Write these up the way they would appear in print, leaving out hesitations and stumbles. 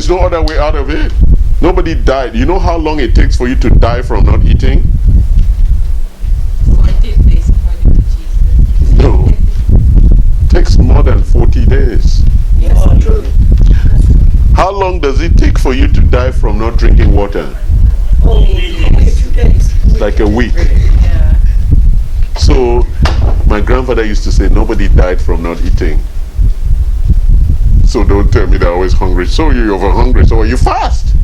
there's no other way out of it. Nobody died. You know how long it takes for you to die from not eating? 40 days according to Jesus. No. It takes more than 40 days. Yes. How long does it take for you to die from not drinking water? Only 2 days. Like a week. Yeah. So, my grandfather used to say, nobody died from not eating. So don't tell me they're always hungry. So you're over hungry, so you fast.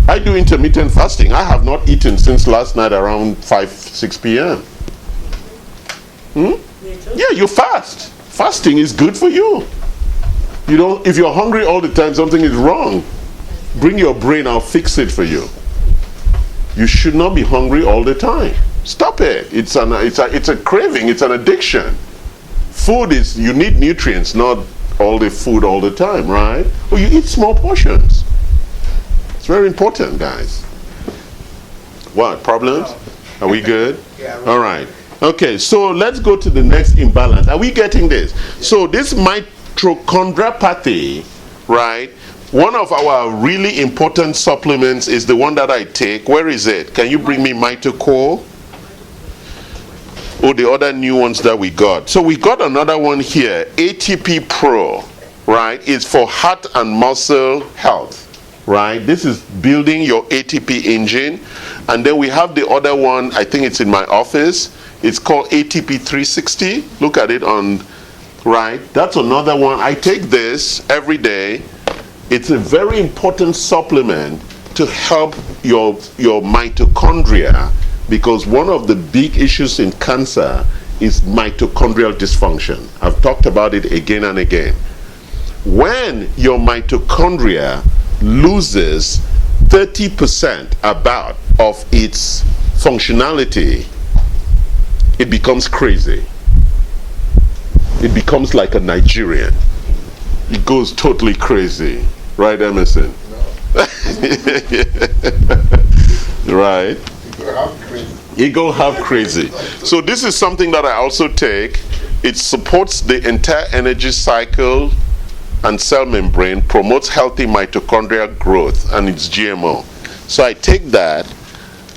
I do intermittent fasting. I have not eaten since last night around 5-6 p.m. Yeah, you fast. Fasting is good for you. You know, if you're hungry all the time, something is wrong. Bring your brain, I'll fix it for you. You should not be hungry all the time. Stop it. It's a craving, it's an addiction. Food is, you need nutrients, not all the food all the time, right? Or you eat small portions. It's very important, guys. What, problems? Are we good? Yeah. All right. Okay, so let's go to the next imbalance. Are we getting this? So this mitochondriopathy, right? One of our really important supplements is the one that I take. Where is it? Can you bring me Mitocore? Oh, the other new ones that we got. So we got another one here, ATP Pro, right? It's for heart and muscle health, right? This is building your ATP engine. And then we have the other one, I think it's in my office. It's called ATP 360. Look at it on, right? That's another one. I take this every day. It's a very important supplement to help your mitochondria, because one of the big issues in cancer is mitochondrial dysfunction. I've talked about it again and again. When your mitochondria loses 30% about of its functionality, it becomes crazy. It becomes like a Nigerian. It goes totally crazy. Right, Emerson? No. Right. You go half crazy. So this is something that I also take. It supports the entire energy cycle and cell membrane, promotes healthy mitochondrial growth, and it's GMO. So I take that,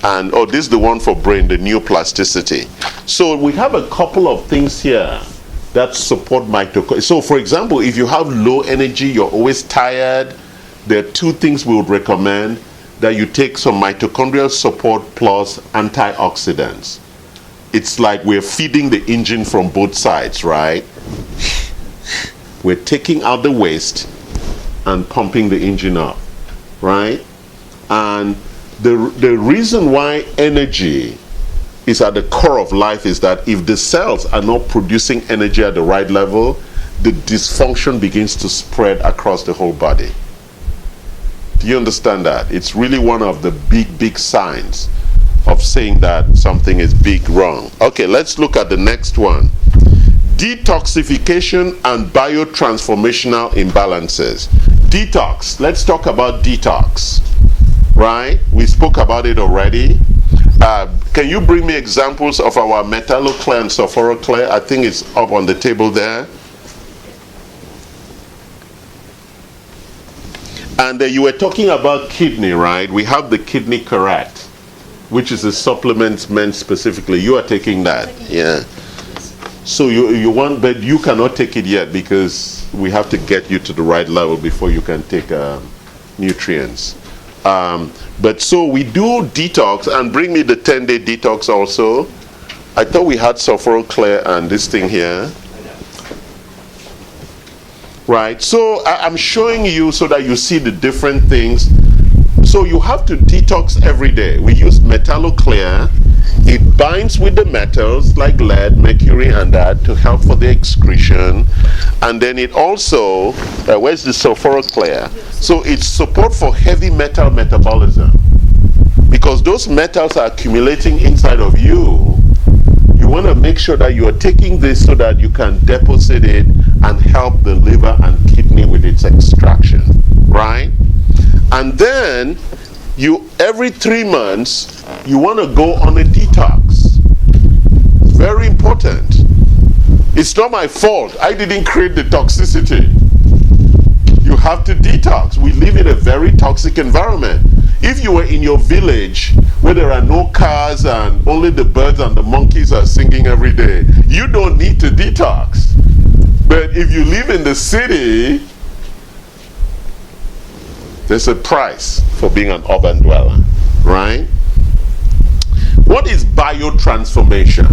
and oh, this is the one for brain, the new plasticity. So we have a couple of things here that support mitochondria. So for example, if you have low energy, you're always tired, there are two things we would recommend: that you take some mitochondrial support plus antioxidants. It's like we're feeding the engine from both sides, right? We're taking out the waste and pumping the engine up, right? And the reason why energy is at the core of life is that if the cells are not producing energy at the right level, the dysfunction begins to spread across the whole body. Do you understand that? It's really one of the big signs of saying that something is big wrong. Okay, let's look at the next one. Detoxification and biotransformational imbalances. Detox. Let's talk about detox. Right? We spoke about it already. Can you bring me examples of our metalloclear and sulforoclear? I think it's up on the table there. And you were talking about kidney, right? We have the Kidney Correct, which is a supplement meant specifically. You are taking that, yeah. So you want, but you cannot take it yet because we have to get you to the right level before you can take nutrients. But so we do detox, and bring me the 10-day detox also. I thought we had sulforoclear and this thing here. Right, so I'm showing you so that you see the different things. So you have to detox every day. We use metalloclear. It binds with the metals like lead, mercury, and that to help for the excretion. And then it also, where's the sulforoclear? So it's support for heavy metal metabolism. Because those metals are accumulating inside of you. You want to make sure that you are taking this so that you can deposit it and help the liver and kidney with its extraction, right? And then every 3 months you want to go on a detox. It's very important. It's not my fault. I didn't create the toxicity. You have to detox. We live in a very toxic environment. If you were in your village where there are no cars and only the birds and the monkeys are singing every day, you don't need to detox. But if you live in the city, there's a price for being an urban dweller, right? What is biotransformation?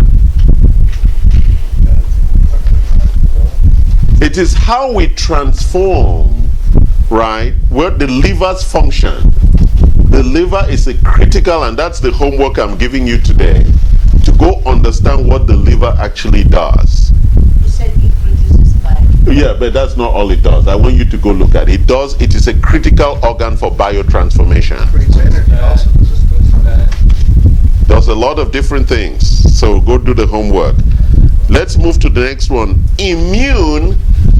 It is how we transform, right, where the liver's function. The liver is a critical, and that's the homework I'm giving you today, to go understand what the liver actually does. You said it produces bile. Yeah, but that's not all it does. I want you to go look at it. It is a critical organ for biotransformation. Creates energy also. Does a lot of different things. So go do the homework. Let's move to the next one. Immune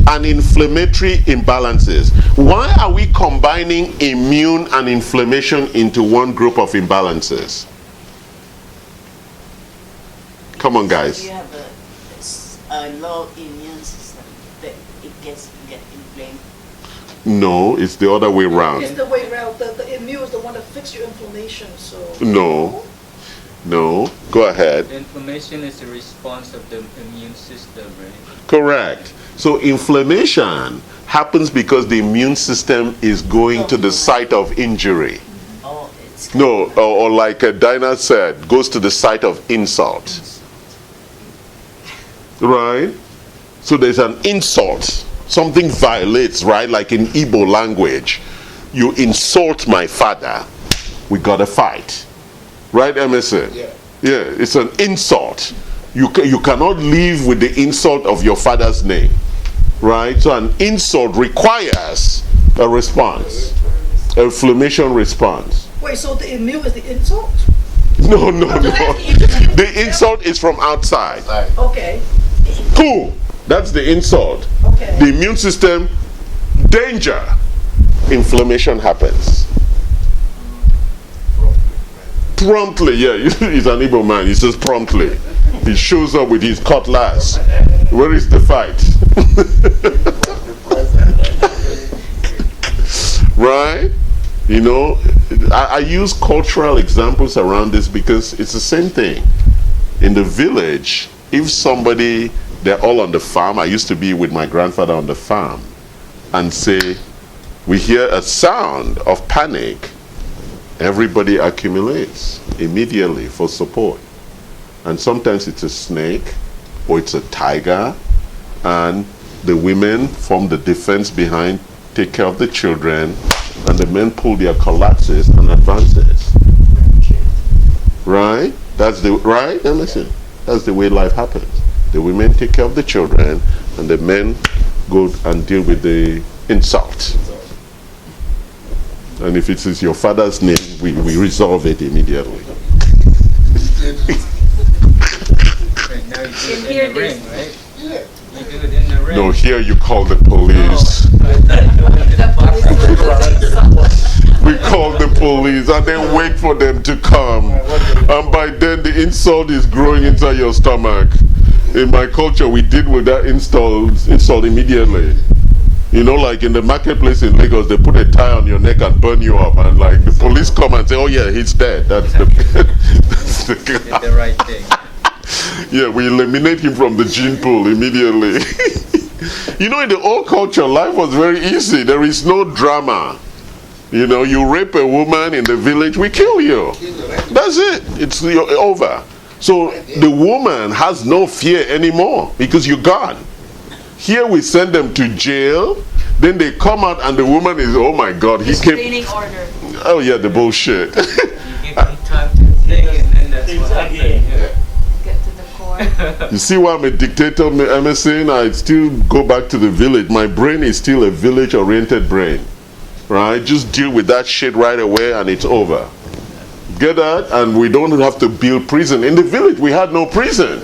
and inflammatory imbalances. Why are we combining immune and inflammation into one group of imbalances? Come on, guys. You have a low immune system that it gets inflamed. No, it's the other way around. It's the way around. The immune is the one that fixes your inflammation. So No, go ahead. Inflammation is a response of the immune system, right? Correct. So inflammation happens because the immune system is going to the site of injury. Oh, it's No, or like Dinah said, goes to the site of insult. Right? So there's an insult. Something violates, right? Like in Igbo language. You insult my father, we gotta fight. Right, Emerson? Yeah. Yeah, it's an insult. You cannot live with the insult of your father's name. Right? So an insult requires a response. A inflammation response. wait, so the immune is the insult? No. The insult is from outside. Okay. Cool. That's the insult. Okay. The immune system, danger. Inflammation happens. Promptly, yeah. He's an Igbo man. He says promptly. He shows up with his cutlass. Where is the fight? Right? You know, I use cultural examples around this because it's the same thing. In the village, if somebody, they're all on the farm. I used to be with my grandfather on the farm, and say, we hear a sound of panic, everybody accumulates immediately for support. And sometimes it's a snake or it's a tiger, and the women form the defense behind, take care of the children, and the men pull their cutlasses and advances. Right? That's the right? And listen, that's the way life happens. The women take care of the children, and the men go and deal with the insult. And if it is your father's name, we resolve it immediately. Right, now you do it Here in the this- ring, right? Yeah. You do it in the ring. No, here you call the police. We call the police and then wait for them to come. And by then the insult is growing inside your stomach. In my culture, we deal with that insult immediately. You know, like in the marketplace in Lagos, they put a tie on your neck and burn you up, and like the police come and say, "Oh yeah, he's dead." That's the Did the right thing. yeah, we eliminate him from the gene pool immediately. You know, in the old culture, life was very easy. There is no drama. You know, you rape a woman in the village, we kill you. That's it. It's over. So the woman has no fear anymore because you're gone. Here we send them to jail, then they come out and the woman is, oh my God, he came. Restraining order. Oh yeah, the bullshit. You give me time to think, and then that's what happened. Yeah. Get to the core. You see why I'm a dictator, Emerson? I still go back to the village. My brain is still a village-oriented brain. Right? Just deal with that shit right away and it's over. Get that? And we don't have to build prison. In the village, we had no prison.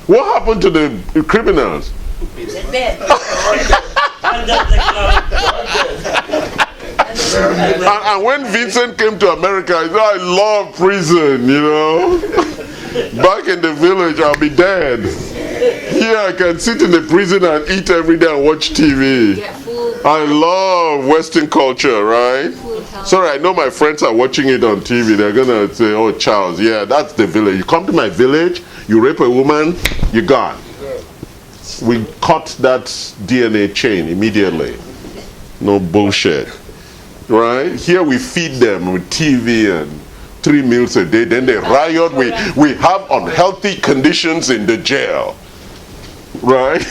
What happened to the criminals? the bed. And when Vincent came to America, he said, I love prison, you know. Back in the village, I'll be dead. Here I can sit in the prison and eat every day and watch TV. Get food, I love Western culture, right? Sorry, I know my friends are watching it on TV. They're going to say, oh, Charles, yeah, that's the village. You come to my village, you rape a woman, you're gone. We cut that DNA chain immediately. No bullshit. Right? Here we feed them with TV and 3 meals a day. Then they riot. We have unhealthy conditions in the jail. Right?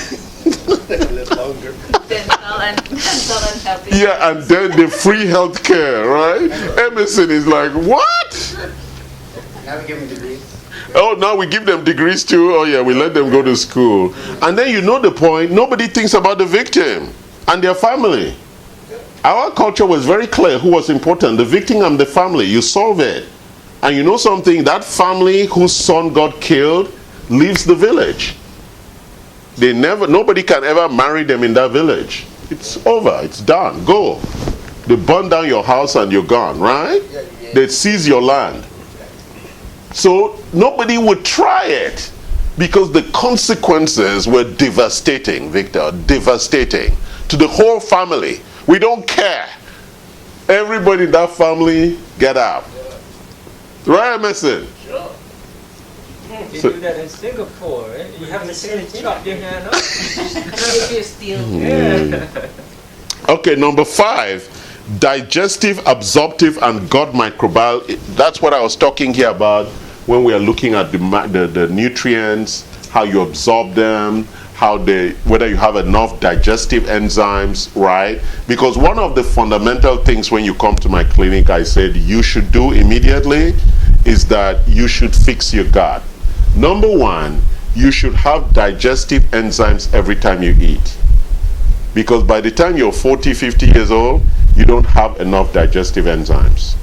Dental and healthy. Yeah, and then the free health care, right? Emerson is like, what? Now we give them degrees. Oh, now we give them degrees too? Oh yeah, we let them go to school. And then you know the point, nobody thinks about the victim and their family. Our culture was very clear who was important, the victim and the family. You solve it. And you know something, that family whose son got killed leaves the village. Nobody can ever marry them in that village. It's over, it's done, go. They burn down your house and you're gone, right? They seize your land. So nobody would try it because the consequences were devastating, Victor, devastating to the whole family. We don't care. Everybody in that family, get out. Right, Emerson? Sure. They do that in Singapore. Eh? You have to chop your hand off. If you steal. Yeah. Okay, number 5, digestive, absorptive, and gut microbiome. That's what I was talking here about when we are looking at the nutrients, how you absorb them, whether you have enough digestive enzymes, right? Because one of the fundamental things when you come to my clinic, I said you should do immediately is that you should fix your gut. Number 1, you should have digestive enzymes every time you eat. Because by the time you're 40, 50 years old, you don't have enough digestive enzymes.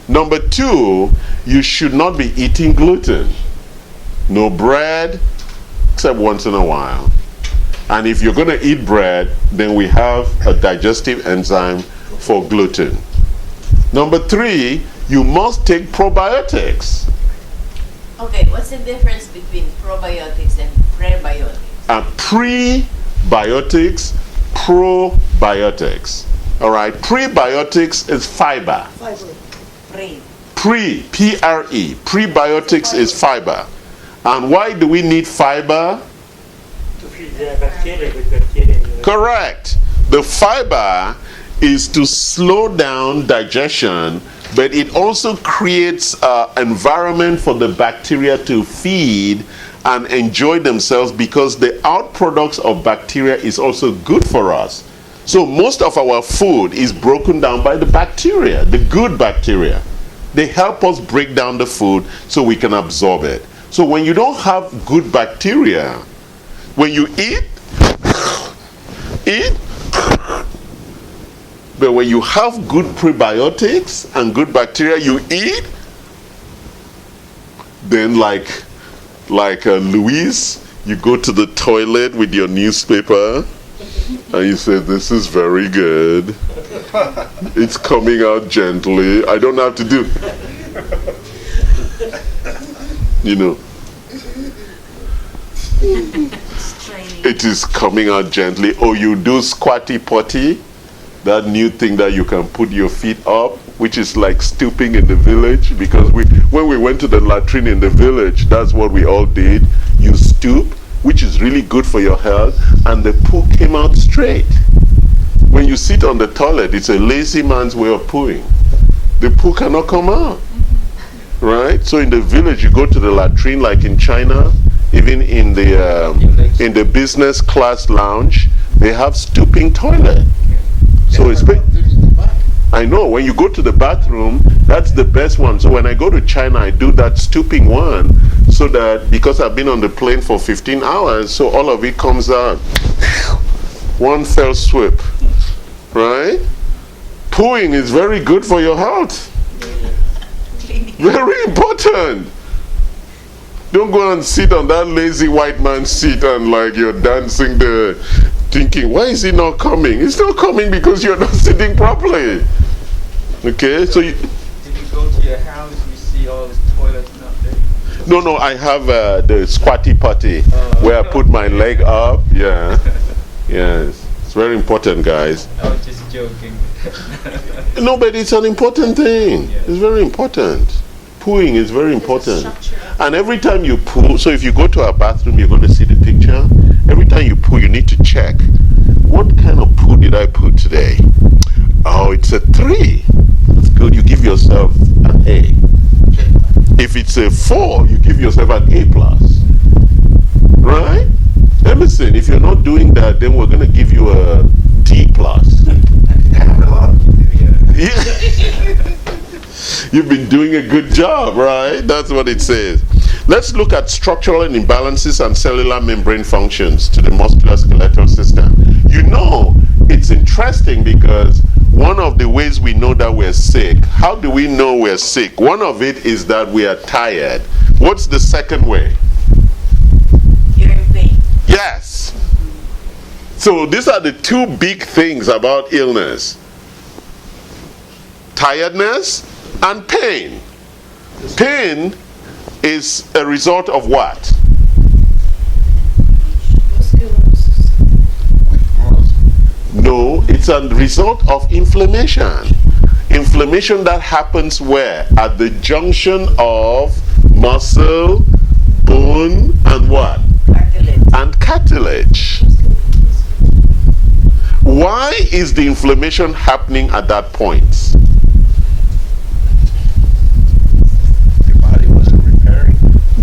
Number 2, you should not be eating gluten. No bread, except once in a while. And if you're going to eat bread, then we have a digestive enzyme for gluten. Number 3, you must take probiotics. Okay, what's the difference between probiotics and prebiotics? Prebiotics, probiotics. All right, prebiotics is fiber. P-R-E, prebiotics is fiber. And why do we need fiber? To feed the bacteria with bacteria. Correct. The fiber is to slow down digestion, but it also creates an environment for the bacteria to feed and enjoy themselves because the outproducts of bacteria is also good for us. So most of our food is broken down by the bacteria, the good bacteria. They help us break down the food so we can absorb it. So when you don't have good bacteria, when you eat, but when you have good prebiotics and good bacteria, you eat, then like Louise, you go to the toilet with your newspaper and you say, this is very good. It's coming out gently. I don't have to do, you know. It is coming out gently. Or you do squatty potty, that new thing that you can put your feet up, which is like stooping in the village. Because when we went to the latrine in the village, that's what we all did. You stoop, which is really good for your health, and the poo came out straight. When you sit on the toilet, it's a lazy man's way of pooing. The poo cannot come out. Right? So in the village, you go to the latrine like in China, even in the business class lounge, they have stooping toilet. So it's I know, when you go to the bathroom, that's the best one. So when I go to China, I do that stooping one, so that, because I've been on the plane for 15 hours, so all of it comes out. One fell swoop. Right? Pooing is very good for your health. Very important. Don't go and sit on that lazy white man's seat and like you're dancing there, thinking, why is he not coming? It's not coming because you're not sitting properly. Okay, so you... Did you go to your house, you see all these toilets not there? No, I have the squatty potty where I put my leg up. Yeah. Yes. It's very important, guys. I was just joking. No, but it's an important thing. It's very important. Pooing is very important. And every time you poo, so if you go to our bathroom, you're going to see the picture. Every time you poo, you need to check, what kind of poo did I poo today? Oh, it's a 3. That's good. You give yourself an A. If it's a 4, you give yourself an A+. Right? And listen, if you're not doing that, then we're going to give you a D+. Yeah. You've been doing a good job, right? That's what it says. Let's look at structural imbalances and cellular membrane functions to the musculoskeletal system. You know, it's interesting because one of the ways we know that we're sick, how do we know we're sick? One of it is that we are tired. What's the second way? You're in pain. Yes. So these are the 2 big things about illness. Tiredness and pain. Pain is a result of what? No, it's a result of inflammation. Inflammation that happens where? At the junction of muscle, bone, and what? Cartilage. And cartilage. Why is the inflammation happening at that point?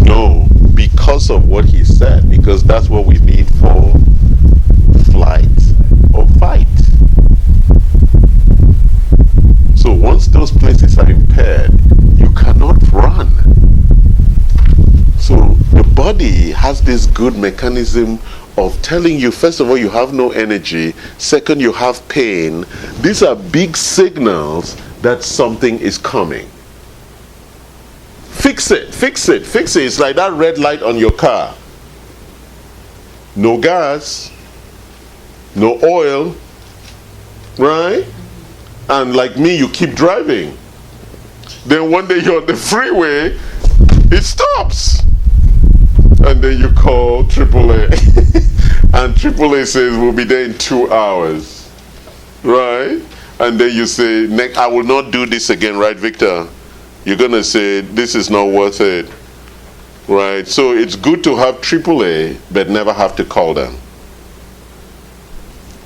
No, because of what he said, because that's what we need for flight or fight. So once those places are impaired, you cannot run. So the body has this good mechanism of telling you, first of all, you have no energy, second, you have pain. These are big signals that something is coming. Fix it, fix it, fix it. It's like that red light on your car. No gas, no oil, right? And like me, you keep driving. Then one day you're on the freeway, it stops. And then you call AAA. And AAA says, we'll be there in 2 hours. Right? And then you say, I will not do this again, right, Victor? You're going to say, this is not worth it. Right? So it's good to have AAA, but never have to call them.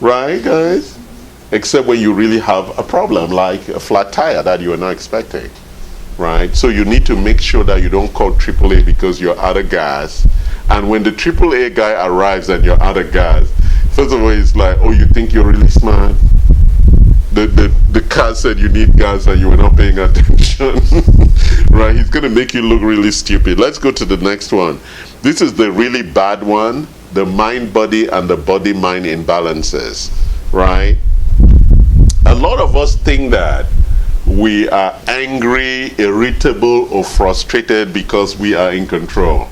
Right, guys? Except when you really have a problem, like a flat tire that you were not expecting. Right? So you need to make sure that you don't call AAA because you're out of gas. And when the AAA guy arrives and you're out of gas, first of all, it's like, oh, you think you're really smart? The car said you need gas and you were not paying attention. Right? He's going to make you look really stupid. Let's go to the next one. This is the really bad one, the mind-body and the body-mind imbalances. Right? A lot of us think that we are angry, irritable, or frustrated because we are in control.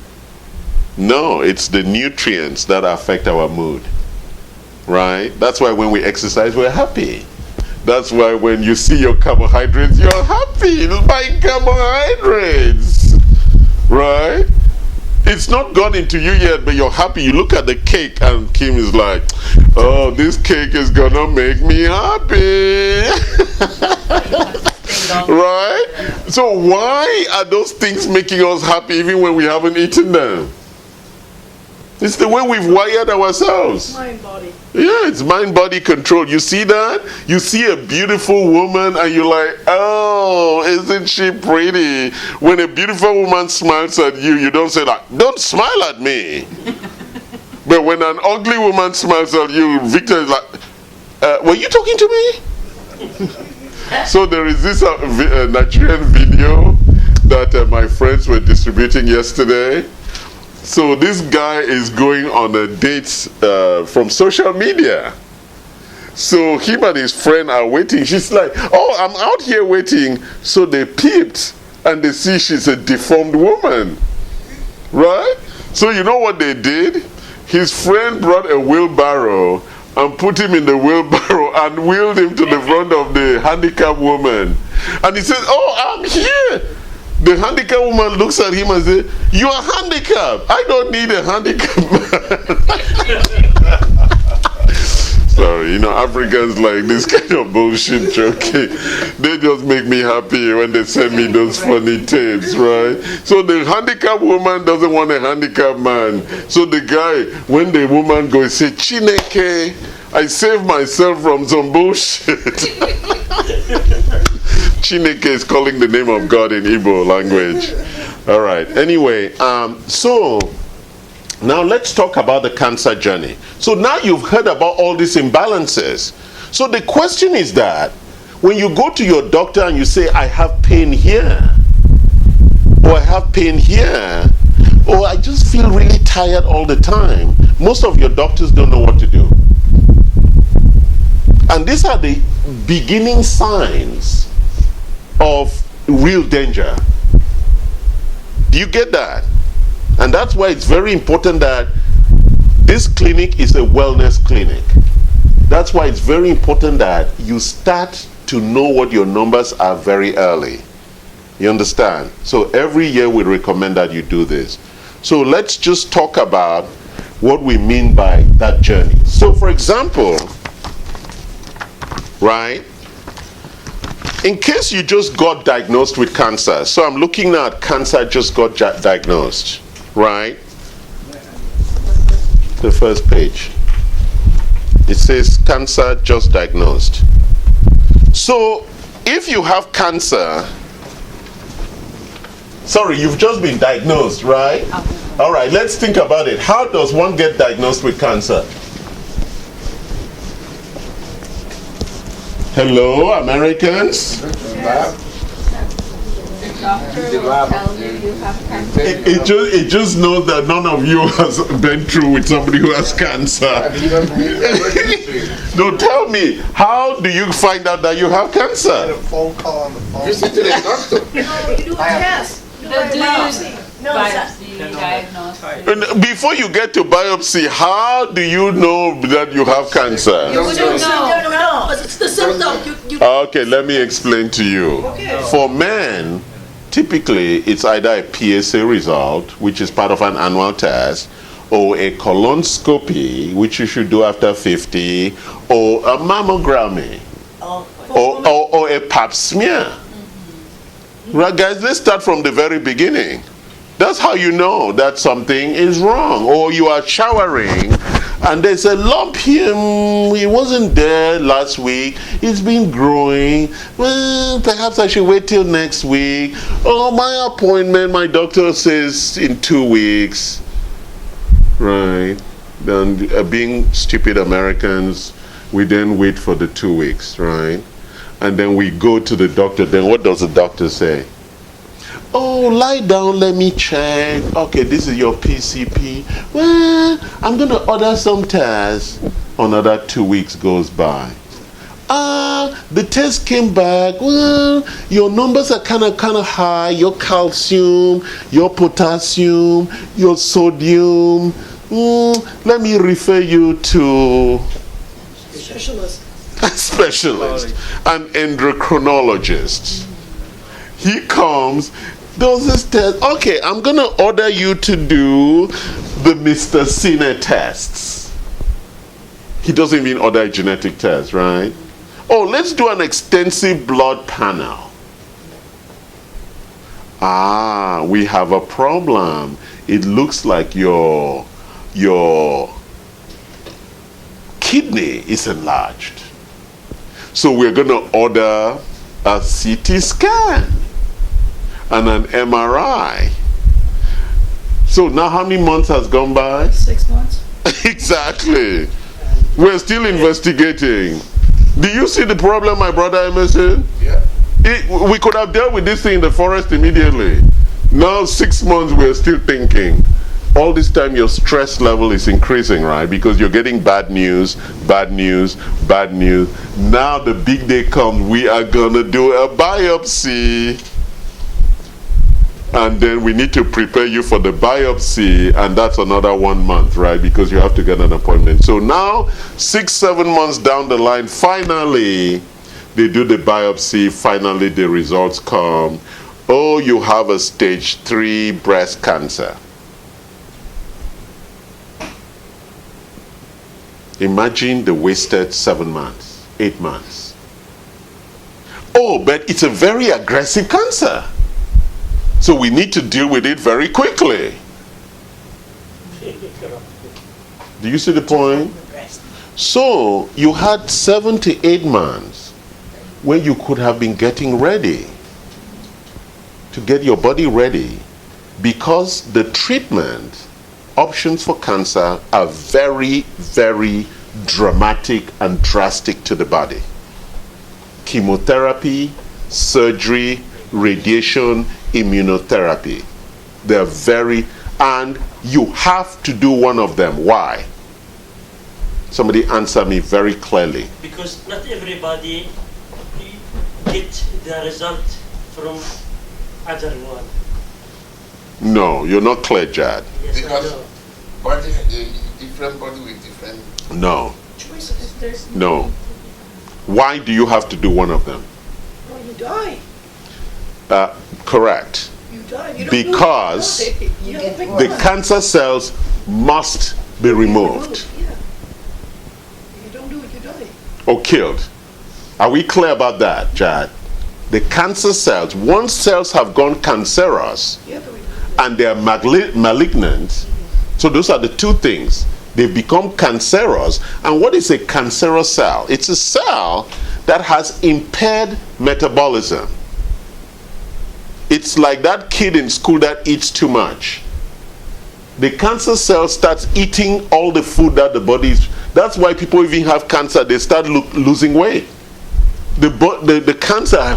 No, it's the nutrients that affect our mood. Right? That's why when we exercise, we're happy. That's why when you see your carbohydrates, you're happy by carbohydrates. Right? It's not gone into you yet, but you're happy. You look at the cake and Kim is like, oh, this cake is gonna make me happy. Right? So why are those things making us happy even when we haven't eaten them? It's the way we've wired ourselves. Mind body. Yeah, it's mind-body control. You see that? You see a beautiful woman and you're like, oh, isn't she pretty? When a beautiful woman smiles at you, you don't say like, don't smile at me. But when an ugly woman smiles at you, Victor is like, were you talking to me? So there is this Nigerian video that my friends were distributing yesterday. So this guy is going on a date from social media. So him and his friend are waiting. She's like, oh, I'm out here waiting. So they peeped and they see she's a deformed woman. Right? So you know what they did? His friend brought a wheelbarrow and put him in the wheelbarrow and wheeled him to the front of the handicapped woman. And he says, oh, I'm here. The handicapped woman looks at him and says, you are handicapped. I don't need a handicapped man. Sorry, Africans like this kind of bullshit joking. They just make me happy when they send me those funny tapes, right? So the handicapped woman doesn't want a handicapped man. So the guy, when the woman goes, say, Chineke, I saved myself from some bullshit. Chineke is calling the name of God in Igbo language. All right. Anyway, so now let's talk about the cancer journey. So now you've heard about all these imbalances. So the question is that when you go to your doctor and you say, I have pain here, or I have pain here, or I just feel really tired all the time, most of your doctors don't know what to do. And these are the beginning signs of real danger. Do you get that? And that's why it's very important that this clinic is a wellness clinic. That's why it's very important that you start to know what your numbers are very early. You understand? So every year we recommend that you do this. So let's just talk about what we mean by that journey. So for example, right? In case you just got diagnosed with cancer, so I'm looking at cancer just got diagnosed, right? The first page. It says cancer just diagnosed. So if you have cancer, sorry, you've just been diagnosed, right? All right, let's think about it. How does one get diagnosed with cancer? Hello, Americans? Doctor will tell you you have cancer. It just knows that none of you has been through with somebody who has cancer. No, tell me, how do you find out that you have cancer? A phone call on the phone. You see to the doctor. No, you do a test. You do a biopsy. Biopsy, diagnosed. And before you get to biopsy, how do you know that you have cancer? You wouldn't know. But it's the symptom. Okay, let me explain to you. Okay. For men, typically it's either a PSA result, which is part of an annual test, or a colonoscopy, which you should do after 50, or a mammogrammy, or a pap smear. Right, guys, let's start from the very beginning. That's how you know that something is wrong. Or you are showering and there's a lump here. It wasn't there last week. It's been growing. Well, perhaps I should wait till next week. Oh, my appointment, my doctor says in 2 weeks. Right. Then being stupid Americans, we then wait for the 2 weeks, right? And then we go to the doctor. Then what does the doctor say? Oh, lie down, let me check. Okay, this is your PCP. Well, I'm going to order some tests. Another 2 weeks goes by. The test came back. Well, your numbers are kind of high. Your calcium, your potassium, your sodium. Let me refer you to Specialist. a specialist, an endocrinologist. He comes, does this test. Okay, I'm going to order you to do the Mr. Cine tests. He doesn't even order a genetic test, right? Oh, let's do an extensive blood panel. We have a problem. It looks like your kidney is enlarged. So we're going to order a CT scan and an MRI. So now how many months has gone by? 6 months. Exactly. We're still investigating. Do you see the problem, my brother Emerson? Yeah. We could have dealt with this thing in the forest immediately. Now 6 months we're still thinking. All this time your stress level is increasing, right? Because you're getting bad news, bad news, bad news. Now the big day comes, we are gonna do a biopsy. And then we need to prepare you for the biopsy, and that's another 1 month, right? Because you have to get an appointment. So now, 6-7 months down the line, finally, they do the biopsy, finally the results come. Oh, you have a stage 3 breast cancer. Imagine the wasted 7 months, 8 months. Oh, but it's a very aggressive cancer. So we need to deal with it very quickly. Do you see the point? So you had 7 to 8 months where you could have been getting ready, to get your body ready, because the treatment options for cancer are very, very dramatic and drastic to the body. Chemotherapy, surgery, radiation, immunotherapy. They're very, and you have to do one of them. Why? Somebody answer me very clearly. Because not everybody get the result from other one. No, you're not clear, Jad. Yes, I Because know. body, different body with different. No, Choices. There's no. Why do you have to do one of them? Well, you die. Correct. You die. You don't Because do it. You have a big The one. cancer cells must be removed Yeah. You don't do it, you die. or killed. Are we clear about that, Jad? The cancer cells, once cells have gone cancerous You have to remove it. and they are malignant, so those are the two things. They become cancerous. And what is a cancerous cell? It's a cell that has impaired metabolism. It's like that kid in school that eats too much. The cancer cell starts eating all the food that the body is. That's why people even have cancer. They start losing weight. The cancer,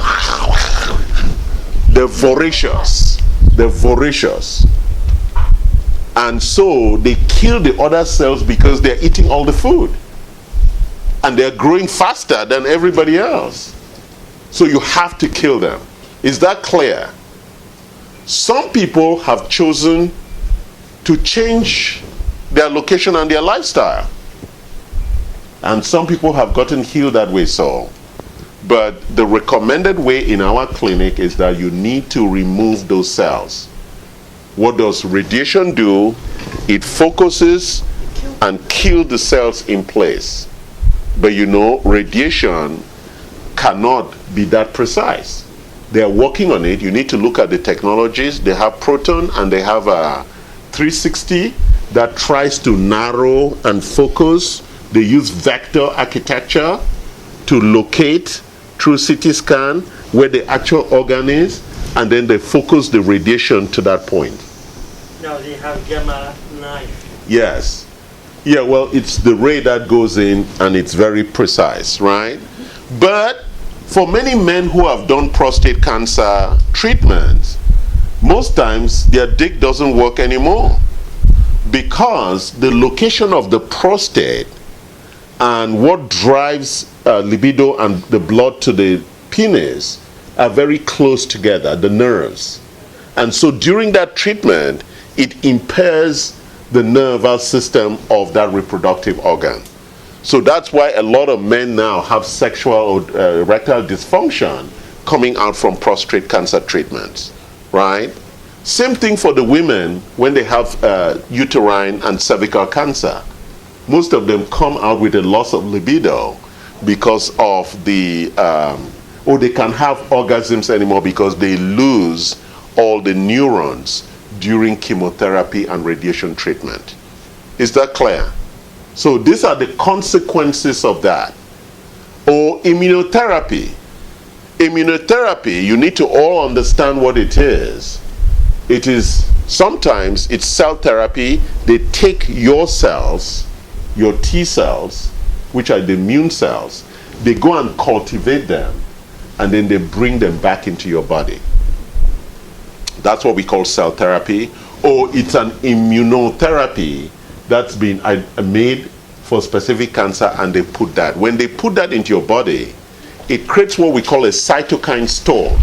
they're voracious. They're voracious. And so they kill the other cells because they're eating all the food. And they're growing faster than everybody else. So you have to kill them. Is that clear? Some people have chosen to change their location and their lifestyle. And some people have gotten healed that way, so. But the recommended way in our clinic is that you need to remove those cells. What does radiation do? It focuses and kills the cells in place. But you know, radiation cannot be that precise. They are working on it. You need to look at the technologies. They have proton and they have a 360 that tries to narrow and focus. They use vector architecture to locate through CT scan where the actual organ is, and then they focus the radiation to that point. Now they have gamma knife. Yes. Yeah, well, it's the ray that goes in and it's very precise, right? But for many men who have done prostate cancer treatments, most times their dick doesn't work anymore because the location of the prostate and what drives libido and the blood to the penis are very close together, the nerves. And so during that treatment, it impairs the nervous system of that reproductive organ. So that's why a lot of men now have sexual or erectile dysfunction coming out from prostate cancer treatments, right? Same thing for the women when they have uterine and cervical cancer. Most of them come out with a loss of libido because of the, or they can't have orgasms anymore because they lose all the neurons during chemotherapy and radiation treatment. Is that clear? So these are the consequences of that. Or immunotherapy. Immunotherapy, you need to all understand what it is. It is, sometimes it's cell therapy. They take your cells, your T cells, which are the immune cells, they go and cultivate them, and then they bring them back into your body. That's what we call cell therapy. Or it's an immunotherapy that's been made for specific cancer, and they put that. When they put that into your body, it creates what we call a cytokine storm.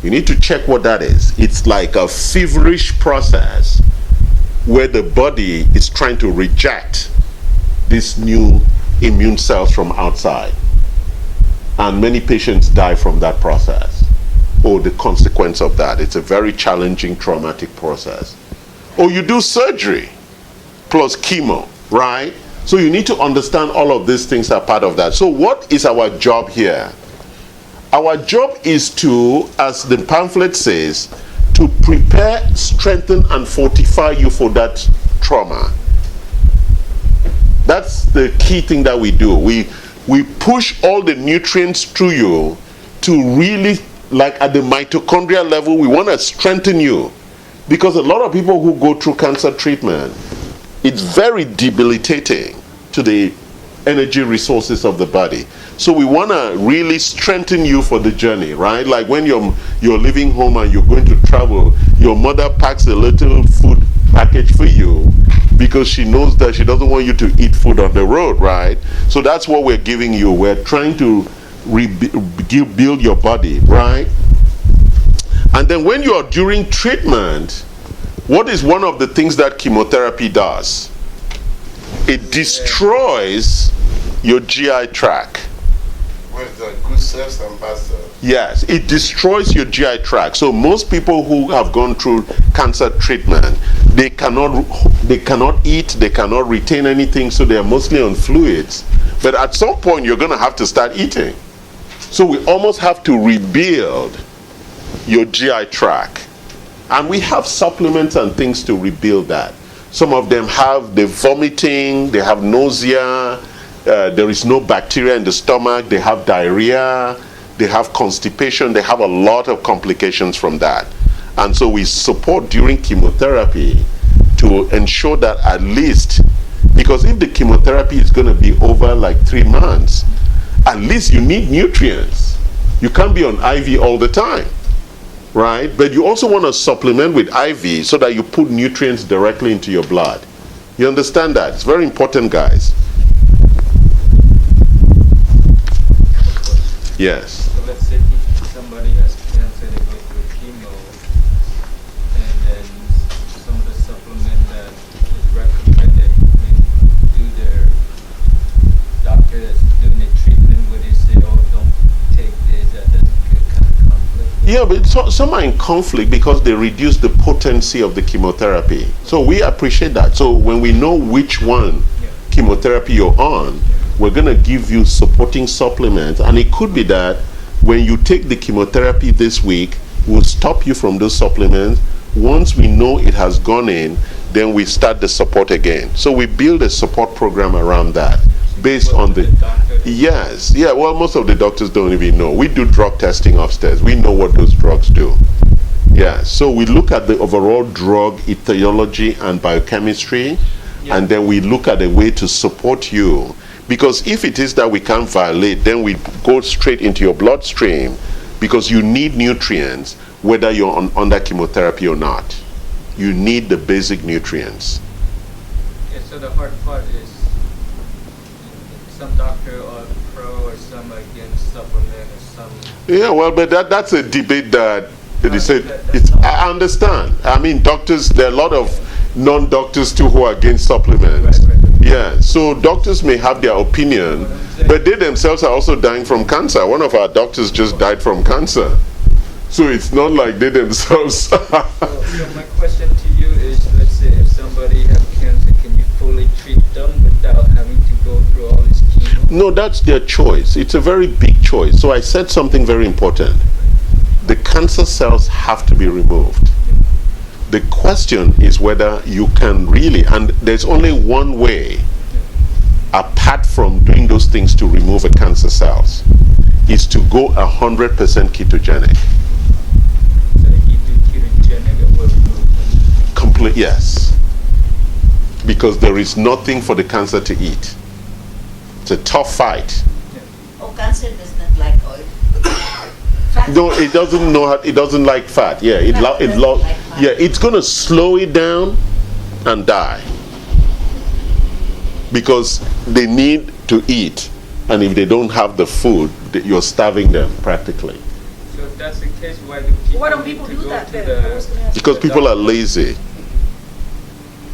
You need to check what that is. It's like a feverish process where the body is trying to reject these new immune cells from outside. And many patients die from that process, or the consequence of that. It's a very challenging, traumatic process. Or you do surgery plus chemo, right? So you need to understand all of these things are part of that. So what is our job here? Our job is to, as the pamphlet says, to prepare, strengthen, and fortify you for that trauma. That's the key thing that we do. We push all the nutrients through you to really, like at the mitochondrial level, we want to strengthen you. Because a lot of people who go through cancer treatment, it's very debilitating to the energy resources of the body. So we want to really strengthen you for the journey, right? Like when you're leaving home and you're going to travel, your mother packs a little food package for you because she knows that she doesn't want you to eat food on the road, right? So that's what we're giving you. We're trying to build your body, right? And then when you're during treatment, what is one of the things that chemotherapy does? It destroys your GI tract. With the good cells and bad cells. Yes, it destroys your GI tract. So most people who have gone through cancer treatment, they cannot eat, they cannot retain anything, so they are mostly on fluids. But at some point, you're going to have to start eating. So we almost have to rebuild your GI tract. And we have supplements and things to rebuild that. Some of them have the vomiting, they have nausea, there is no bacteria in the stomach, they have diarrhea, they have constipation, they have a lot of complications from that. And so we support during chemotherapy to ensure that at least, because if the chemotherapy is going to be over like 3 months, at least you need nutrients. You can't be on IV all the time, right? But you also want to supplement with IV so that you put nutrients directly into your blood. You understand that? It's very important, guys. Yes. So let's say somebody has cancer, they go through chemo, and then some of the supplement that is recommended, maybe do their doctor that's doing the treatment, where they say, oh, don't take this, that doesn't get kind of conflict. Yeah, but some are in conflict because they reduce the potency of the chemotherapy. So we appreciate that. So when we know which one chemotherapy you're on, we're going to give you supporting supplements. And it could be that when you take the chemotherapy this week, we'll stop you from those supplements. Once we know it has gone in, then we start the support again. So we build a support program around that based on the... Yes. Yeah, well, most of the doctors don't even know. We do drug testing upstairs. We know what those drugs do. Yeah, so we look at the overall drug etiology and biochemistry, and then we look at a way to support you. Because if it is that we can't violate, then we go straight into your bloodstream, because you need nutrients whether you're under chemotherapy or not. You need the basic nutrients. Yeah, so the hard part is some doctor are pro or some against supplement or some... Yeah, well, but that's a debate that they said. I understand. I mean, doctors, there are a lot of non-doctors too who are against supplements. Right. Yeah, so doctors may have their opinion, but they themselves are also dying from cancer. One of our doctors just died from cancer. So it's not like they themselves... So my question to you is, let's say if somebody has cancer, can you fully treat them without having to go through all this chemo? No, that's their choice. It's a very big choice. So I said something very important. The cancer cells have to be removed. The question is whether you can really, and there's only one way, apart from doing those things to remove a cancer cells, is to go 100% ketogenic. So if you do ketogenic, it will remove Complete, yes. Because there is nothing for the cancer to eat. It's a tough fight. Oh, cancer does not like oil. No, it doesn't know how, it doesn't like fat. Yeah, it's going to slow it down and die. Because they need to eat, and if they don't have the food, you're starving them practically. So if that's the case, why do people Why don't people need to do go that to then? the- I was gonna ask Because people are lazy.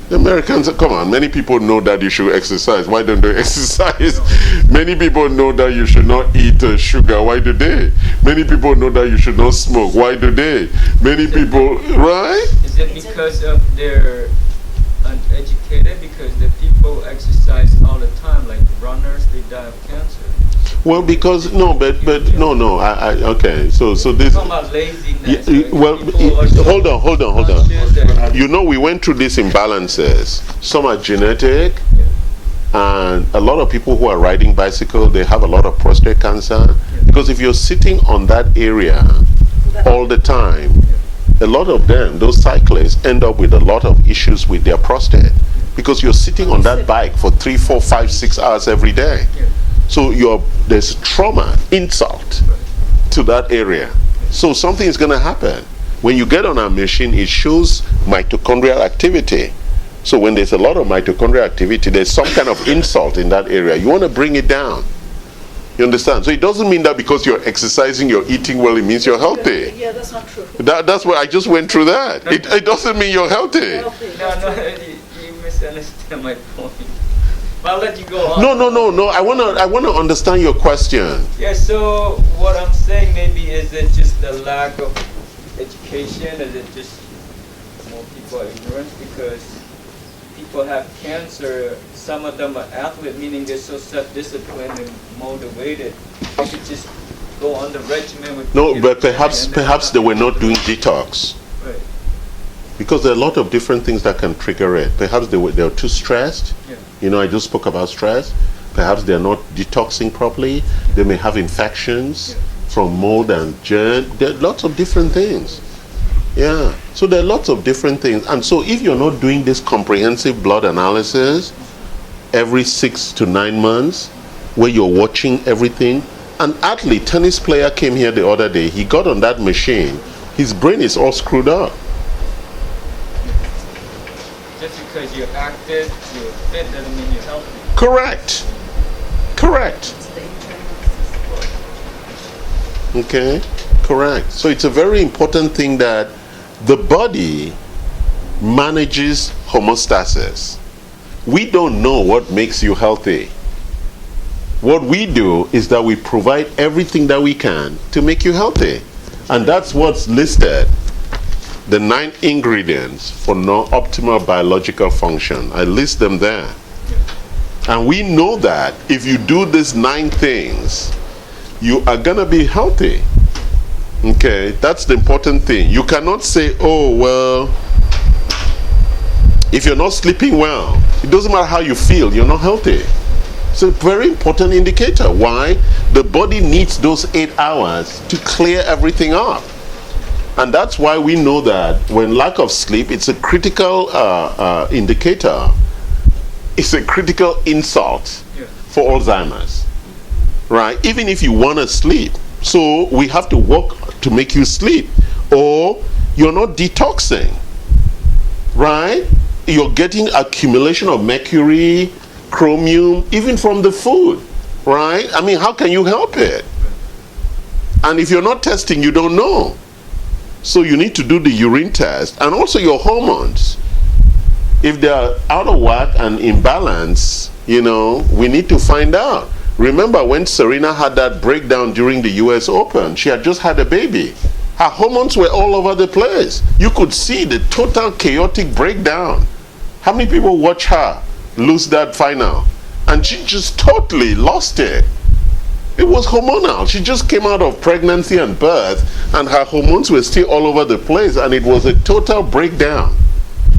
The Americans, come on, many people know that you should exercise. Why don't they exercise? Many people know that you should not eat sugar. Why do they? Many people know that you should not smoke. Why do they? Many people, right? Is it because of their uneducated? Because the people exercise all the time, like runners, they die of cancer. Well, because no, but no. Okay. So this. Talking about laziness. Yeah, right? well, People are so hold on. conscious that- You know, we went through these imbalances. Some are genetic, and a lot of people who are riding bicycle, they have a lot of prostate cancer. Because if you're sitting on that area all the time, a lot of them, those cyclists, end up with a lot of issues with their prostate. Because you're sitting on that bike for 3, 4, 5, 6 hours every day. So there's trauma, insult to that area. So something is going to happen. When you get on a machine, it shows mitochondrial activity. So when there's a lot of mitochondrial activity, there's some kind of insult in that area. You want to bring it down. You understand? So it doesn't mean that because you're exercising, you're eating well, it means you're healthy. Yeah, that's not true. That's what I just went through that. It doesn't mean you're healthy. Healthy, No, that's no, true. you misunderstand my point. But I'll let you go on. No. I wanna understand your question. Yeah, so what I'm saying maybe is it just the lack of education? Is it just more people are ignorant? Because people have cancer, some of them are athletes, meaning they're so self-disciplined and motivated. They could just go on the regimen with No, keto but perhaps and then- they were not doing detox. Right. Because there are a lot of different things that can trigger it. Perhaps they were too stressed. Yeah. You know, I just spoke about stress. Perhaps they're not detoxing properly. They may have infections from mold and germ. There are lots of different things. Yeah. So there are lots of different things. And so if you're not doing this comprehensive blood analysis every 6 to 9 months, where you're watching everything, an athlete, tennis player came here the other day. He got on that machine. His brain is all screwed up. Just because you're active, you're fit, doesn't mean you're healthy. Correct. Okay, correct. So it's a very important thing that the body manages homeostasis. We don't know what makes you healthy. What we do is that we provide everything that we can to make you healthy. And that's what's listed. The 9 ingredients for optimal biological function. I list them there. And we know that if you do these 9 things, you are going to be healthy. Okay, that's the important thing. You cannot say, oh, well, if you're not sleeping well, it doesn't matter how you feel, you're not healthy. It's a very important indicator. Why? The body needs those 8 hours to clear everything up. And that's why we know that when lack of sleep, it's a critical indicator. It's a critical insult for Alzheimer's. Right? Even if you want to sleep. So we have to work to make you sleep. Or you're not detoxing. Right? You're getting accumulation of mercury, chromium, even from the food. Right? I mean, how can you help it? And if you're not testing, you don't know. So you need to do the urine test and also your hormones. If they are out of whack and imbalance, you know, we need to find out. Remember when Serena had that breakdown during the US Open, she had just had a baby. Her hormones were all over the place. You could see the total chaotic breakdown. How many people watch her lose that final? And she just totally lost it. It was hormonal. She just came out of pregnancy and birth, and her hormones were still all over the place, and it was a total breakdown.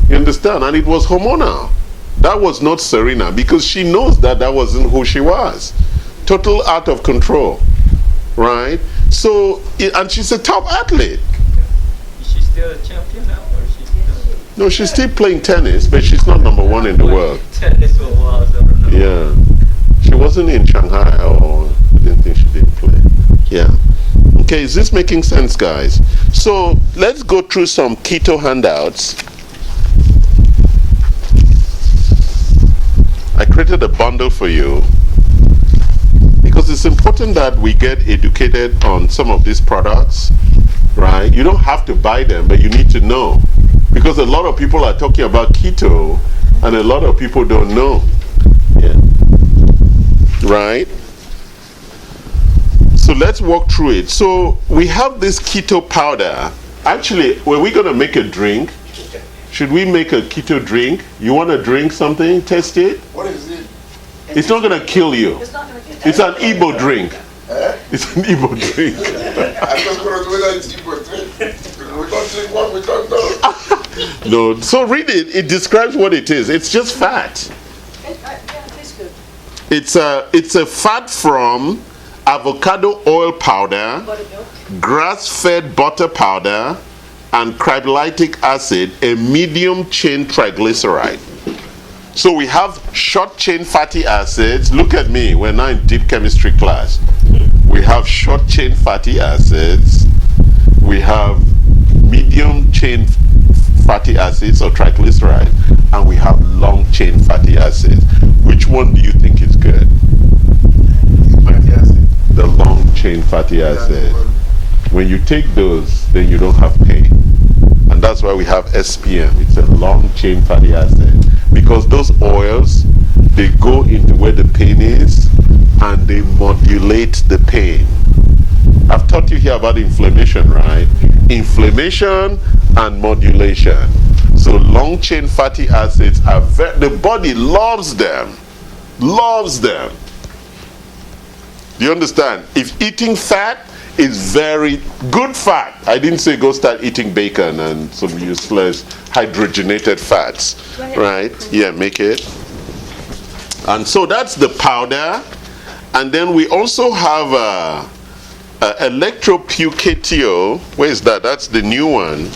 You understand? And it was hormonal. That was not Serena, because she knows that that wasn't who she was. Total out of control. Right? So, and she's a top athlete. Is she still a champion now, or is she still? No, she's still playing tennis, but she's not #1 in the world. Tennis for a while, so I don't know. Yeah. She wasn't in Shanghai, or I didn't think she didn't play. Yeah. Okay, is this making sense, guys? So let's go through some keto handouts. I created a bundle for you because it's important that we get educated on some of these products, right? You don't have to buy them, but you need to know, because a lot of people are talking about keto and a lot of people don't know. Yeah. Right? So let's walk through it. So we have this keto powder. Actually, when we're going to make a drink, Should we make a keto drink? You want to drink something? Test it? What is it? It's not going to kill you. It's not gonna get. It's an Igbo drink. Eh? It's an Igbo drink. I'm just going to do that cheaper drink. We don't drink what we don't know. No, so read it. It describes what it is. It's just fat. Yeah, it tastes good. It's a fat from avocado oil powder, Buttermilk. grass-fed butter powder, and carboxylic acid, a medium chain triglyceride. So we have short chain fatty acids. Look at me, we're now in deep chemistry class. We have short chain fatty acids. We have medium chain fatty acids or triglyceride, and we have long chain fatty acids. Which one do you think is good? Fatty acid. The long chain fatty acid. When you take those, then you don't have pain. And that's why we have SPM. It's a long chain fatty acid. Because those oils, they go into where the pain is and they modulate the pain. I've taught you here about inflammation, right? Inflammation and modulation. So long chain fatty acids are the body loves them. Loves them. Do you understand? If eating fat is very good fat, I didn't say go start eating bacon and some useless hydrogenated fats, right? Yeah, make it. And so that's the powder. And then we also have electropuketio. Where is that? That's the new one.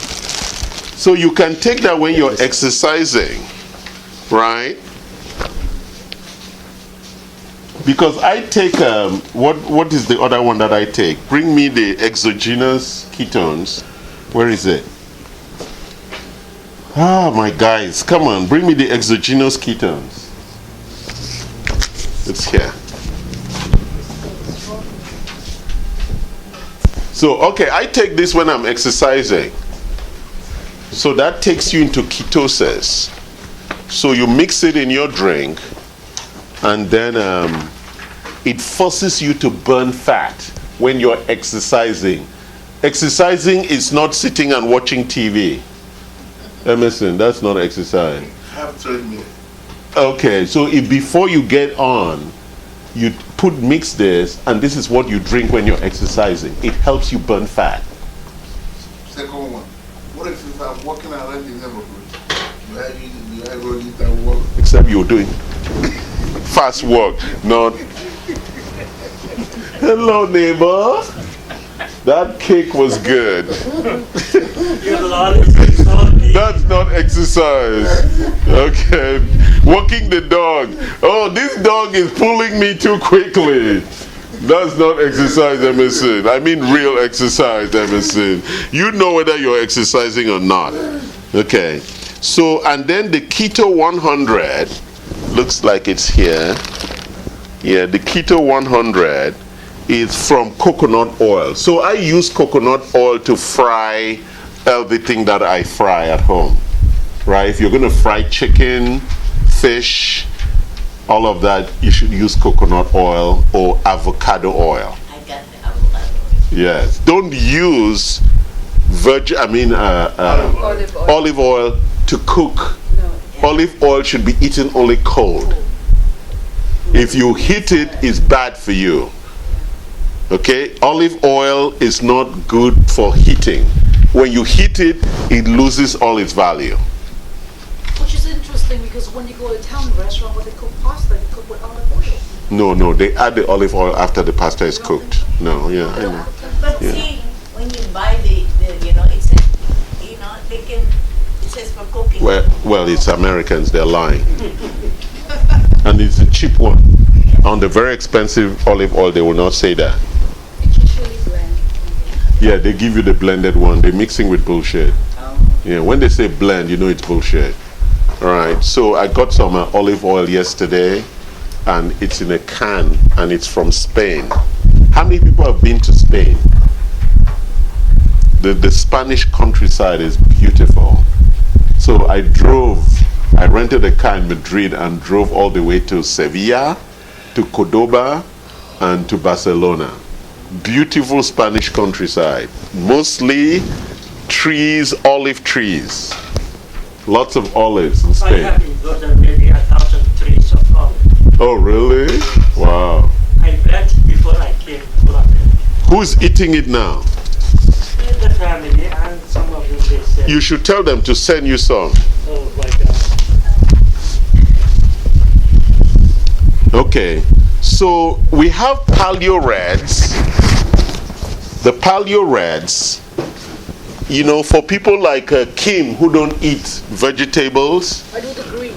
So you can take that when you're exercising, right? Because I take, what is the other one that I take? Bring me the exogenous ketones. Where is it? Ah, my guys, come on, bring me the exogenous ketones. It's here. So, okay, I take this when I'm exercising. So that takes you into ketosis. So you mix it in your drink, and then it forces you to burn fat when you're exercising. Exercising is not sitting and watching TV. Emerson, that's not exercise. Have treadmill. Okay, so if before you get on, you mix this, and this is what you drink when you're exercising. It helps you burn fat. Second one. What if I'm walking around the neighborhood? Do I go eat that walk? Except you're doing fast walk, not. Hello, neighbor. That cake was good. Your lawn is salty. That's not exercise. Okay. Walking the dog. Oh, this dog is pulling me too quickly. That's not exercise, Emerson. I mean real exercise, Emerson. You know whether you're exercising or not. Okay. So, and then the Keto 100, looks like it's here. Yeah, the Keto 100 is from coconut oil. So I use coconut oil to fry everything that I fry at home. Right? If you're going to fry chicken, fish, all of that, you should use coconut oil or avocado oil. I got the avocado. Yes. Don't use olive oil to cook. Olive oil should be eaten only cold. If you heat it, it's bad for you. Okay? Olive oil is not good for heating. When you heat it, it loses all its value. Which is interesting because when you go to a Italian restaurant where they cook pasta, they cook with olive oil. No, they add the olive oil after the pasta is cooked. No, yeah, I know. But Yeah. see, when you buy the it says, they can, it says for cooking. Well, it's Americans, they're lying. And it's a cheap one. On the very expensive olive oil, they will not say that. It's usually blend. Yeah, they give you the blended one. They're mixing with bullshit. Yeah, when they say blend, you know it's bullshit. All right, so I got some olive oil yesterday, and it's in a can, and it's from Spain. How many people have been to Spain? The Spanish countryside is beautiful. So I rented a car in Madrid and drove all the way to Sevilla, to Cordoba, and to Barcelona. Beautiful Spanish countryside. Mostly trees, olive trees. Lots of olives in I Spain. have in Jordan maybe 1,000 trees of olive. Oh, really? Wow. I planted before I came to America. Who's eating it now? The family and some of them they said, You should tell them to send you some. oh my God. Okay. So we have paleo reds. The paleo reds, you know, for people like Kim who don't eat vegetables. I do the green.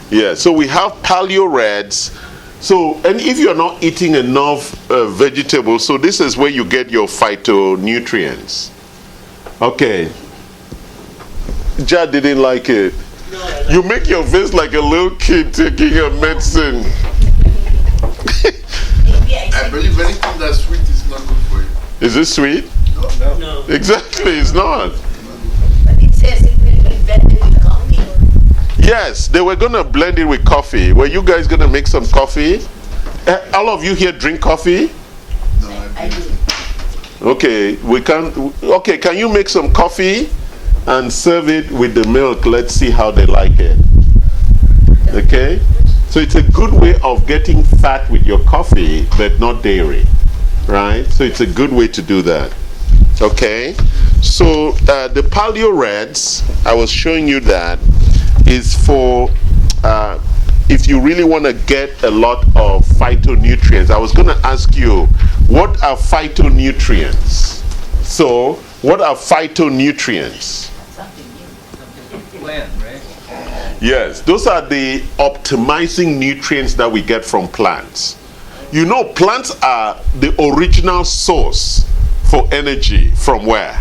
Yeah, so we have paleo reds. So, and if you're not eating enough vegetables, so this is where you get your phytonutrients. Okay. Ja didn't like it. No, You make your face like a little kid taking a medicine. I believe anything that's sweet is not good for you. Is it sweet? no. Exactly, it's not. But it says it will be blended with coffee. Yes, they were going to blend it with coffee. Were you guys going to make some coffee? All of you here drink coffee? No, I do. Okay, we can. Okay, can you make some coffee and serve it with the milk? Let's see how they like it. Okay? So it's a good way of getting fat with your coffee, but not dairy. Right? So it's a good way to do that. Okay? So the paleo reds, I was showing you that, is for if you really want to get a lot of phytonutrients. I was going to ask you, what are phytonutrients? So, what are phytonutrients? Something new. Plant, right? Yes, those are the optimizing nutrients that we get from plants. You know, plants are the original source for energy from where?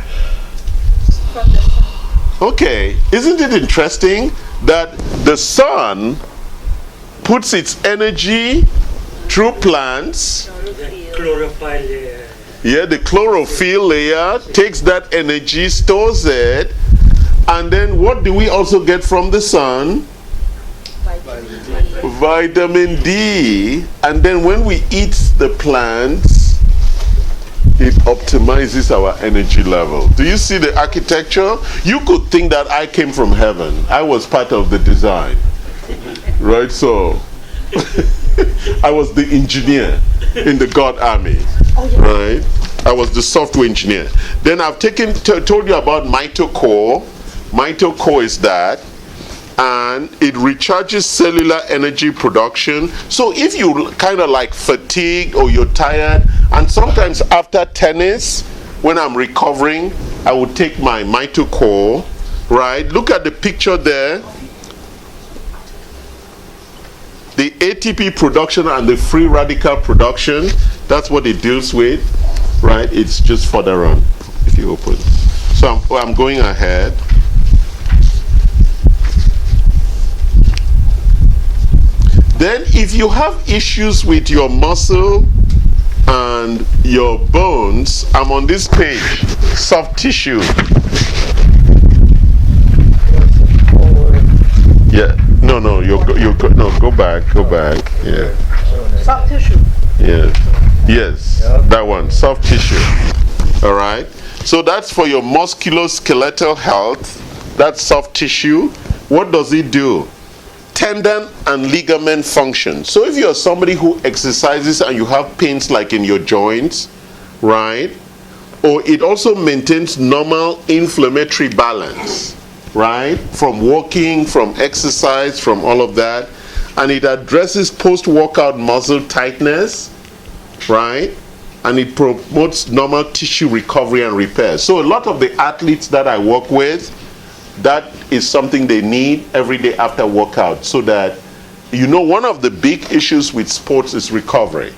From the sun. Okay, isn't it interesting that the sun puts its energy through plants? The chlorophyll layer. Yeah, the chlorophyll layer takes that energy, stores it, and then what do we also get from the sun? Vitamin D. And then when we eat the plants, it optimizes our energy level. Do you see the architecture? You could think that I came from heaven. I was part of the design. Right? So, I was the engineer in the God Army. Right? I was the software engineer. Then I've told you about mitochore. Mitochore is that, and it recharges cellular energy production. So if you kind of like fatigued or you're tired, and sometimes after tennis, when I'm recovering, I would take my mitochore, right? Look at the picture there. The ATP production and the free radical production, that's what it deals with, right? It's just further on, if you open. So I'm going ahead. Then if you have issues with your muscle and your bones, I'm on this page, soft tissue. Yeah, no, go back. Yeah. Soft tissue. Yeah. Yes, that one, soft tissue. All right. So that's for your musculoskeletal health. That's soft tissue. What does it do? Tendon and ligament function. So if you're somebody who exercises and you have pains like in your joints, right? Or it also maintains normal inflammatory balance, right? From walking, from exercise, from all of that. And it addresses post-workout muscle tightness, right? And it promotes normal tissue recovery and repair. So a lot of the athletes that I work with, that is something they need every day after workout, so that, you know, one of the big issues with sports is recovery.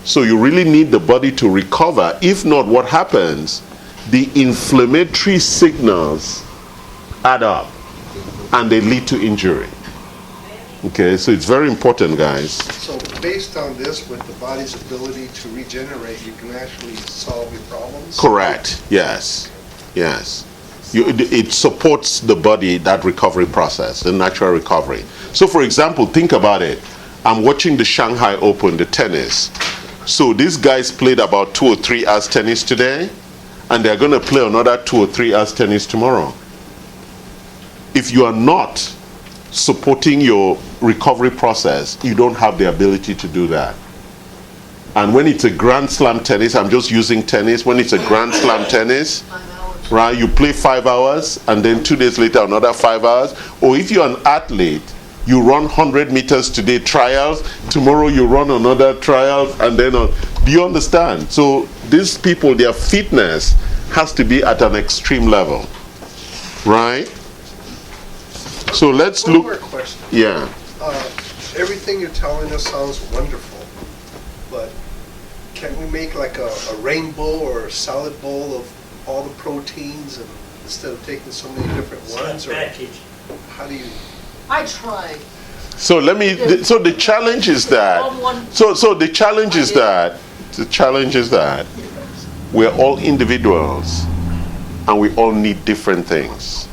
So you really need the body to recover. If not, what happens? The inflammatory signals add up and they lead to injury. Okay, so it's very important, guys. So based on this, with the body's ability to regenerate, you can actually solve your problems? Correct. Yes. Yes. It supports the body, that recovery process, the natural recovery. So for example, think about it. I'm watching the Shanghai Open, the tennis. So these guys played about 2 or 3 hours tennis today, and they're going to play another 2 or 3 hours tennis tomorrow. if you are not supporting your recovery process, you don't have the ability to do that. And when it's a Grand Slam tennis, I'm just using tennis, when it's a Grand Slam tennis, right, you play 5 hours and then 2 days later another 5 hours. Or if you're an athlete, you run 100 meters today, trials, tomorrow you run another trials, and then on. Do you understand? So these people, their fitness has to be at an extreme level, right? So let's One look. more question. Yeah. Everything you're telling us sounds wonderful, but can we make like a rainbow or a salad bowl of all the proteins, and instead of taking so many different ones? Or how do you? I tried. So let me. So the challenge is that. So the challenge is that. The challenge is that we're all individuals, and we all need different things.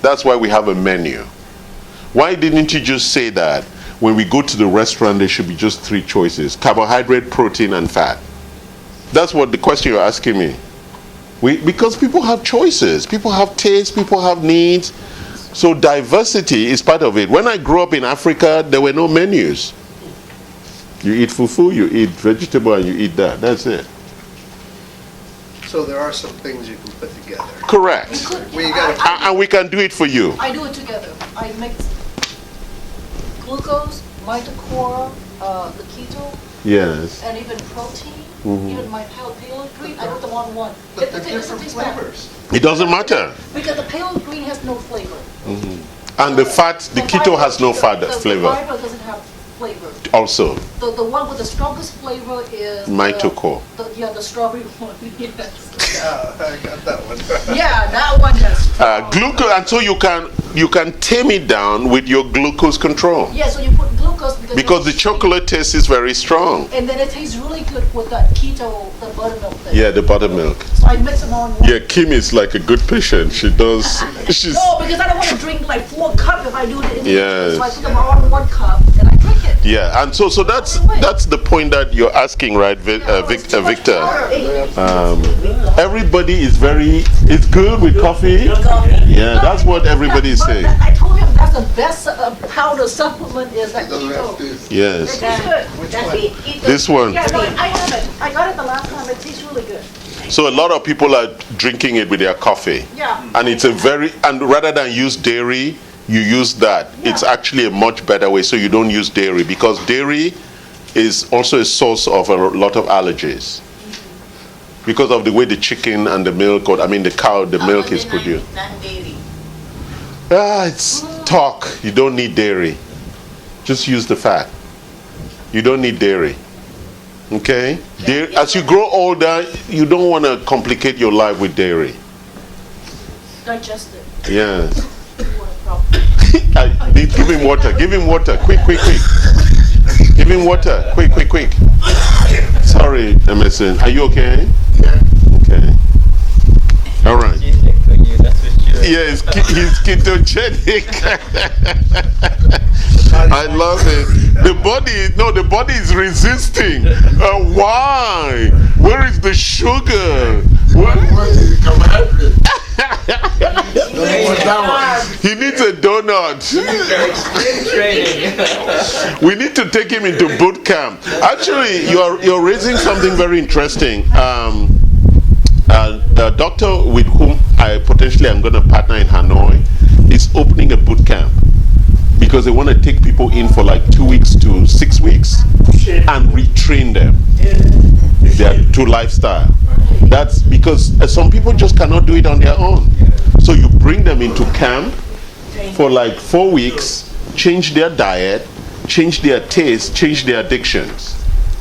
That's why we have a menu. Why didn't you just say that when we go to the restaurant there should be just 3 choices: carbohydrate, protein, and fat? That's what the question you're asking me. Because people have choices, people have tastes, people have needs. So diversity is part of it. When I grew up in Africa, there were no menus. You eat fufu, you eat vegetable, and you eat that. That's it. So there are some things you can put together. Correct. Well, you gotta And we can do it for you. I do it together. I mix glucose, mitochondria, the keto, Yes. and even protein, Mhm. even my pale green, I put them on one. But they're different flavors. It doesn't matter. Because the pale green has no flavor. And the fat, the keto has no fat The flavor. fiber doesn't have flavor. Also, The one with the strongest flavor is Mitochondria. the strawberry one. Yes. I got that one. Yeah, that one has. glucose, and so you can tame it down with your glucose control. Yeah, so you put glucose Because the chocolate taste is very strong. and then it tastes really good with that keto, the buttermilk thing. Yeah, the buttermilk. So I mix them all in one. Yeah, Kim is like a good patient. She does. She's. No, because I don't want to drink like 4 cups if I do it individually. Yes. So I put them all in 1 cup and I drink it. Yeah, and so that's the point that you're asking, right, Victor? Everybody is it's good with coffee. Yeah, that's what everybody is saying. I told him that's the best powder supplement is that Doesn't have keto. this. Yes. It tastes good. This one. Yeah, no, I have it. I got it the last time. It tastes really good. So a lot of people are drinking it with their coffee. Yeah. And it's and rather than use dairy, you use that. Yeah. It's actually a much better way, so you don't use dairy, because dairy is also a source of a lot of allergies. Because of the way the chicken and the milk, the cow, the milk is produced. Non-dairy. It's talk. You don't need dairy. Just use the fat. You don't need dairy. Okay? As you grow older, you don't want to complicate your life with dairy. Digest it. Yes. You want a problem. Give him water. Give him water. Quick. Give him water. Quick. Sorry, Emerson. Are you okay? Okay. All right. Yeah, he's ketogenic. I love it. The body is resisting. Why? Where is the sugar? What is the carbohydrate? He needs a donut. We need to take him into boot camp. Actually, you're raising something very interesting. The doctor with whom I potentially am going to partner in Hanoi is opening a boot camp, because they want to take people in for like 2 weeks to 6 weeks and retrain them to lifestyle. That's because some people just cannot do it on their own. So you bring them into camp for like 4 weeks, change their diet, change their taste, change their addictions.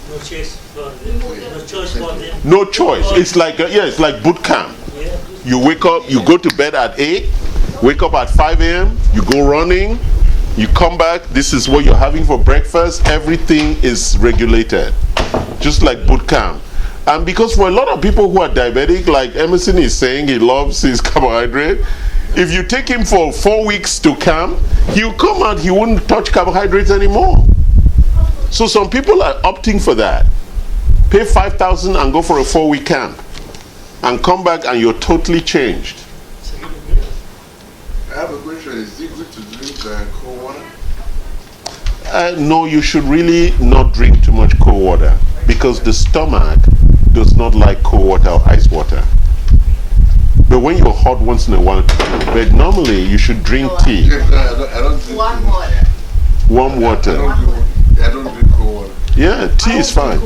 No choice for them. No choice for them. No choice. It's like it's like boot camp. You wake up, you go to bed at 8, wake up at 5 a.m., you go running, you come back, this is what you're having for breakfast. Everything is regulated, just like boot camp. And because for a lot of people who are diabetic, like Emerson is saying, he loves his carbohydrate. If you take him for 4 weeks to camp, he'll come out, he won't touch carbohydrates anymore. So some people are opting for that. Pay $5,000 and go for a 4-week camp, and come back and you're totally changed. I have a question. is it good to drink cold water? No, you should really not drink too much cold water because the stomach does not like cold water or ice water. But when you're hot once in a while, but normally you should drink tea. Yes, I don't drink Warm water. Warm water. I don't drink cold water. Yeah, tea is fine.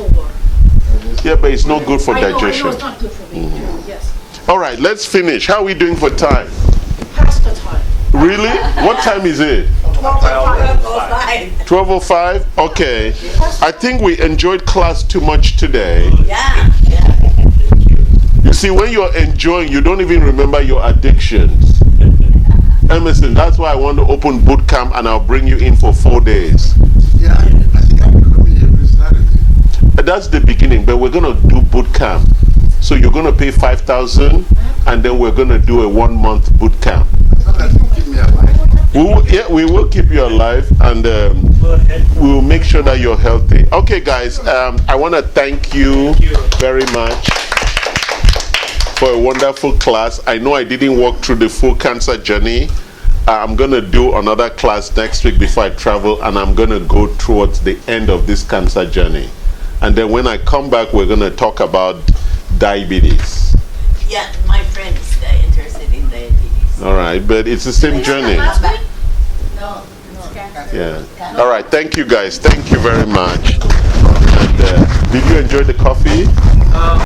Yeah, but it's not good for I know digestion. it's not good for me. Yes. All right, let's finish. How are we doing for time? Past the time. Really? What time is it? 12:05. 12:05? Okay. I think we enjoyed class too much today. Yeah, yeah. You see, when you're enjoying, you don't even remember your addictions. Emerson, that's why I want to open boot camp and I'll bring you in for 4 days. Yeah, I think I'm coming every Saturday. That's the beginning, but we're going to do boot camp. So you're going to pay 5,000 and then we're going to do a 1 month boot camp. So that will keep me alive. We will keep you alive and we will make sure that you're healthy. Okay, guys, I want to thank you very much for a wonderful class. I know I didn't walk through the full cancer journey. I'm going to do another class next week before I travel, and I'm going to go towards the end of this cancer journey. And then when I come back, we're going to talk about diabetes. Yeah, my friend is interested in diabetes. All right, but it's the same journey. No, no. Yeah. All right, thank you guys. Thank you very much. And did you enjoy the coffee?